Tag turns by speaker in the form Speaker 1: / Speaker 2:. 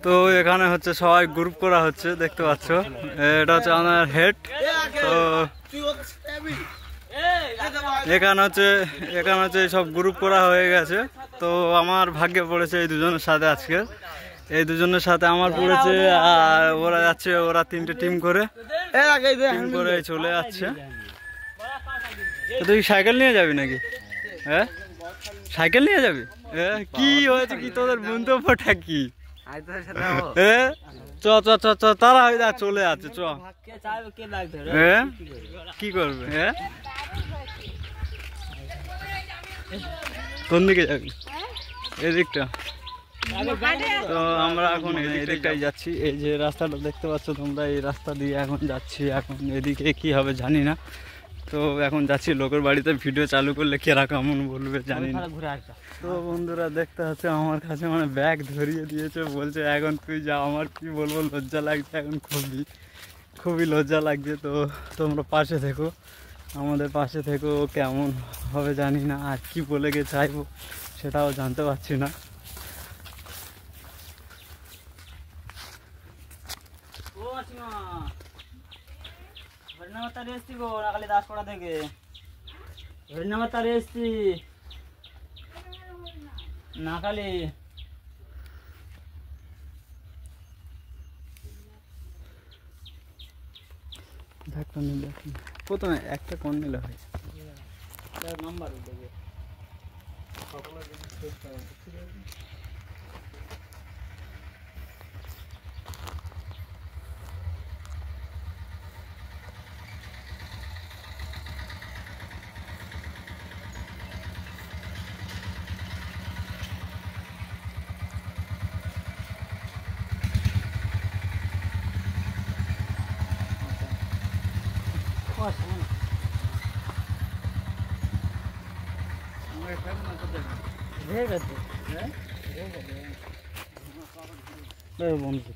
Speaker 1: তো এখানে হচ্ছে সবাই গ্রুপ করা হচ্ছে, দেখতে পাচ্ছ। এটা হচ্ছে আমার হেড। তো এখানে হচ্ছে সব গ্রুপ করা হয়ে গেছে। তো আমার ভাগ্যে পড়েছে এই দুজনের সাথে আজকে, এই দুজনের সাথে আমার পড়েছে। আর ওরা যাচ্ছে, ওরা 3টে টিম করে চলে যাচ্ছে। তুই সাইকেল নিয়ে যাবি নাকি? হ্যাঁ, সাইকেল নিয়ে যাবি? কি হয়েছে কি তোদের মন্তব্যটা কি? চ চ চ চ তারা চলে আছে, চ। কি করবে? হ্যাঁ, কোন দিকে যাবি? এদিকটা। তো আমরা এখন এদিকটাই যাচ্ছি। এই যে রাস্তাটা দেখতে পাচ্ছ তোমরা, এই রাস্তা দিয়ে এখন যাচ্ছি। এখন এদিকে কি হবে জানি না। তো এখন যাচ্ছি লোকের বাড়িতে। ভিডিও চালু করলে কেরা কেমন বলবে জানি না। তো বন্ধুরা দেখতে হচ্ছে আমার কাছে মানে ব্যাগ ধরিয়ে দিয়েছে, বলছে এখন তুই যা। আমার কি বলবো, লজ্জা লাগছে এখন, খুবই লজ্জা লাগছে। তো তোমরা পাশে থেকো, আমাদের পাশে থেকো। কেমন হবে জানি না, আর কি বলে গে চাইবো সেটাও জানতে পারছি না। প্রথমে একটা কোন নিলে হয় নাম্বার বন্ধু।